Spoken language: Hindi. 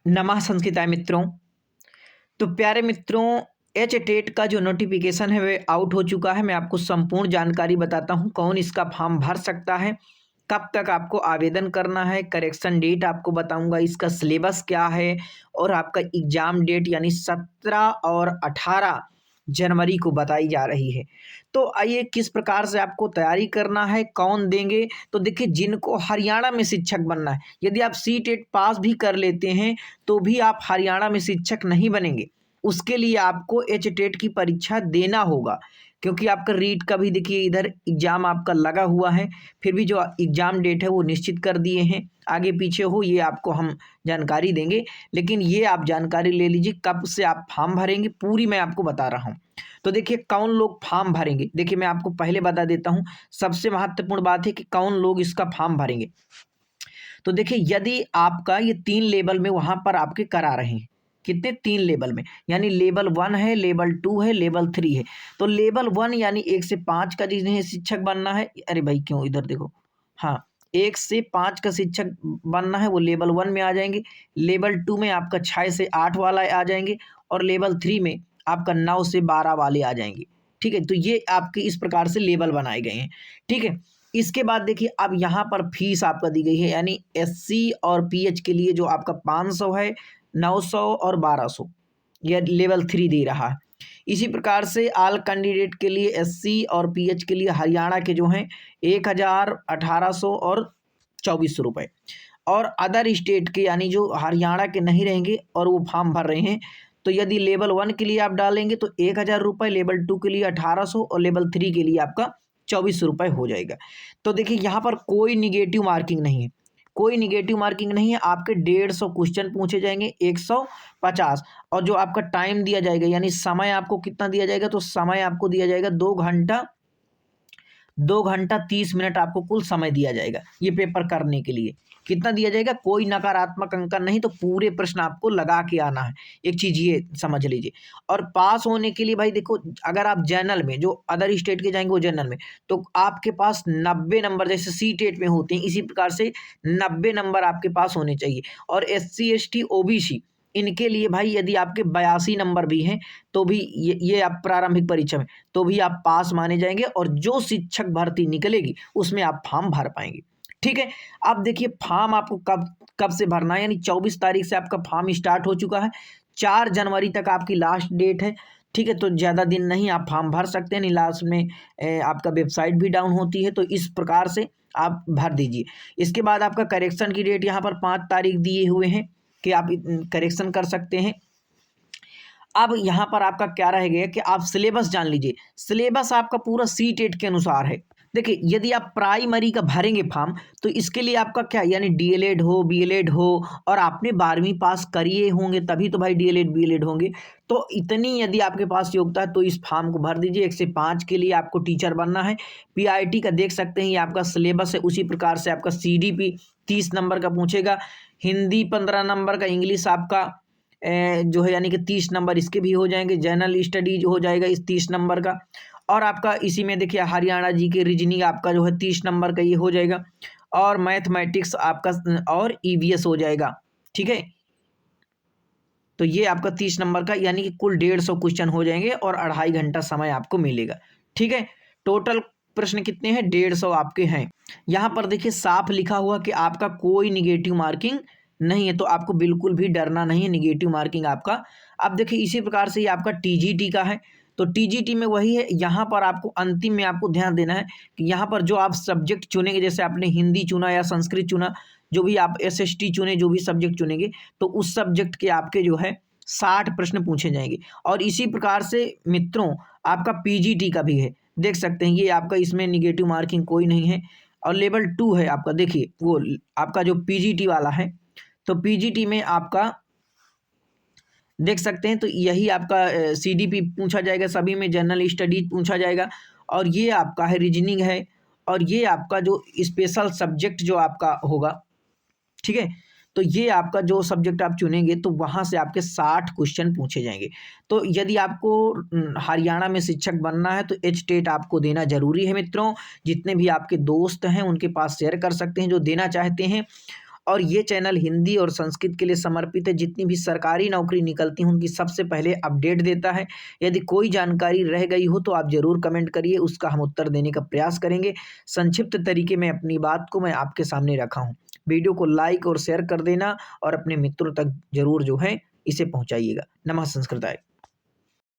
नमः संस्कृताय मित्रों। तो प्यारे मित्रों, एच टेट का जो नोटिफिकेशन है वह आउट हो चुका है। मैं आपको संपूर्ण जानकारी बताता हूं, कौन इसका फॉर्म भर सकता है, कब तक आपको आवेदन करना है, करेक्शन डेट आपको बताऊंगा, इसका सिलेबस क्या है और आपका एग्जाम डेट यानी 17 और 18 जनवरी को बताई जा रही है। तो आइए किस प्रकार से आपको तैयारी करना है, कौन देंगे। तो देखिए, जिनको हरियाणा में शिक्षक बनना है, यदि आप सी टेट पास भी कर लेते हैं तो भी आप हरियाणा में शिक्षक नहीं बनेंगे। उसके लिए आपको एच टेट की परीक्षा देना होगा, क्योंकि आपका रीट का भी देखिए इधर एग्जाम आपका लगा हुआ है। फिर भी जो एग्जाम डेट है वो निश्चित कर दिए हैं, आगे पीछे हो ये आपको हम जानकारी देंगे। लेकिन ये आप जानकारी ले लीजिए, कब से आप फॉर्म भरेंगे पूरी मैं आपको बता रहा हूँ। तो देखिए, कौन लोग फॉर्म भरेंगे, देखिए मैं आपको पहले बता देता हूँ। सबसे महत्वपूर्ण बात है कि कौन लोग इसका फॉर्म भरेंगे। तो देखिए, यदि आपका ये 3 लेवल में वहां पर आपके करा रहे हैं, कितने 3 लेवल में, यानी लेवल 1 है, लेवल 2 है, लेवल 3 है। तो लेवल 1 यानी 1 से 5 का जिन्हें शिक्षक बनना है, अरे भाई क्यों इधर देखो, हाँ 1 से 5 का शिक्षक बनना है वो लेवल 1 में आ जाएंगे। लेवल 2 में आपका 6 से 8 वाला आ जाएंगे और लेवल 3 में आपका 9 से 12 वाले आ जाएंगे। ठीक है, तो ये आपके इस प्रकार से लेवल बनाए गए हैं। ठीक है, इसके बाद देखिए, अब यहाँ पर फीस आपका दी गई है, यानी एससी और पीएच के लिए जो आपका 500 है, 900 और 1200 यह लेवल 3 दे रहा है। इसी प्रकार से ऑल कैंडिडेट के लिए एससी और पीएच के लिए हरियाणा के जो हैं 1000, 1800 और 2400 रुपये। और अदर स्टेट के यानी जो हरियाणा के नहीं रहेंगे और वो फॉर्म भर रहे हैं, तो यदि लेवल 1 के लिए आप डालेंगे तो 1000 रुपये, लेवल 2 के लिए 1800 और लेवल 3 के लिए आपका 2400 रुपये हो जाएगा। तो देखिए, यहाँ पर कोई निगेटिव मार्किंग नहीं है, कोई निगेटिव मार्किंग नहीं है। आपके 150 क्वेश्चन पूछे जाएंगे, 150। और जो आपका टाइम दिया जाएगा, यानी समय आपको कितना दिया जाएगा, तो समय आपको दिया जाएगा 2 घंटा 30 मिनट आपको कुल समय दिया जाएगा ये पेपर करने के लिए। कितना दिया जाएगा, कोई नकारात्मक अंकन नहीं, तो पूरे प्रश्न आपको लगा के आना है। एक चीज ये समझ लीजिए। और पास होने के लिए भाई देखो, अगर आप जनरल में, जो अदर स्टेट के जाएंगे वो जनरल में, तो आपके पास 90 नंबर जैसे सी टेट में होते हैं, इसी प्रकार से 90 नंबर आपके पास होने चाहिए। और SC ST OBC इनके लिए भाई यदि आपके 82 नंबर भी हैं तो भी ये आप प्रारंभिक परीक्षा में तो भी आप पास माने जाएंगे, और जो शिक्षक भर्ती निकलेगी उसमें आप फॉर्म भर पाएंगे। ठीक है, अब देखिए फॉर्म आपको कब कब से भरना है, यानी 24 तारीख से आपका फॉर्म स्टार्ट हो चुका है, 4 जनवरी तक आपकी लास्ट डेट है। ठीक है, तो ज़्यादा दिन नहीं, आप फॉर्म भर सकते हैं। नहीं, लास्ट में आपका वेबसाइट भी डाउन होती है, तो इस प्रकार से आप भर दीजिए। इसके बाद आपका करेक्शन की डेट यहाँ पर 5 तारीख दिए हुए हैं कि आप करेक्शन कर सकते हैं। अब यहाँ पर आपका क्या रह गया कि आप सिलेबस जान लीजिए। सिलेबस आपका पूरा सी टेट के अनुसार है। देखिए, यदि आप प्राइमरी का भरेंगे फॉर्म, तो इसके लिए आपका क्या, यानी डीएलएड हो, बीएलएड हो, और आपने 12वीं पास करिए होंगे तभी तो भाई डीएलएड बीएलएड होंगे। तो इतनी यदि आपके पास योग्यता है तो इस फॉर्म को भर दीजिए। 1 से 5 के लिए आपको टीचर बनना है। पीआईटी का देख सकते हैं, ये आपका सिलेबस है। उसी प्रकार से आपका सीडीपी 30 नंबर का पूछेगा, हिंदी 15 नंबर का, इंग्लिश आपका जो है यानी कि 30 नंबर इसके भी हो जाएंगे, जनरल स्टडीज हो जाएगा इस 30 नंबर का। और आपका इसी में देखिए हरियाणा जी के रीजनिंग आपका जो है 30 नंबर का ये हो जाएगा, और मैथमेटिक्स आपका और ईवीएस हो जाएगा। ठीक है, तो ये आपका 30 नंबर का, यानी कि कुल 150 क्वेश्चन हो जाएंगे और 2.5 घंटा समय आपको मिलेगा। ठीक है, टोटल प्रश्न कितने हैं, 150 आपके हैं। यहाँ पर देखिए साफ लिखा हुआ कि आपका कोई निगेटिव मार्किंग नहीं है, तो आपको बिल्कुल भी डरना नहीं है निगेटिव मार्किंग आपका। अब देखिए, इसी प्रकार से ये आपका टीजीटी का है, तो टीजीटी में वही है। यहाँ पर आपको अंतिम में आपको ध्यान देना है कि यहाँ पर जो आप सब्जेक्ट चुनेंगे, जैसे आपने हिंदी चुना या संस्कृत चुना, जो भी आप SST चुने, जो भी सब्जेक्ट चुनेंगे, तो उस सब्जेक्ट के आपके जो है 60 प्रश्न पूछे जाएंगे। और इसी प्रकार से मित्रों आपका पीजीटी का भी है, देख सकते हैं, ये आपका इसमें निगेटिव मार्किंग कोई नहीं है। और लेवल 2 है आपका, देखिए वो आपका जो पीजीटी वाला है, तो पीजीटी में आपका देख सकते हैं, तो यही आपका सीडीपी पूछा जाएगा, सभी में जनरल स्टडीज पूछा जाएगा, और ये आपका है रीजनिंग है, और ये आपका जो स्पेशल सब्जेक्ट जो आपका होगा। ठीक है, तो ये आपका जो सब्जेक्ट आप चुनेंगे तो वहाँ से आपके 60 क्वेश्चन पूछे जाएंगे। तो यदि आपको हरियाणा में शिक्षक बनना है तो एच टेट आपको देना जरूरी है मित्रों। जितने भी आपके दोस्त हैं उनके पास शेयर कर सकते हैं जो देना चाहते हैं। और ये चैनल हिंदी और संस्कृत के लिए समर्पित है। जितनी भी सरकारी नौकरी निकलती हैं उनकी सबसे पहले अपडेट देता है। यदि कोई जानकारी रह गई हो तो आप ज़रूर कमेंट करिए, उसका हम उत्तर देने का प्रयास करेंगे। संक्षिप्त तरीके में अपनी बात को मैं आपके सामने रखा हूँ। वीडियो को लाइक और शेयर कर देना और अपने मित्रों तक ज़रूर जो है इसे पहुँचाइएगा। नमः संस्कृताय।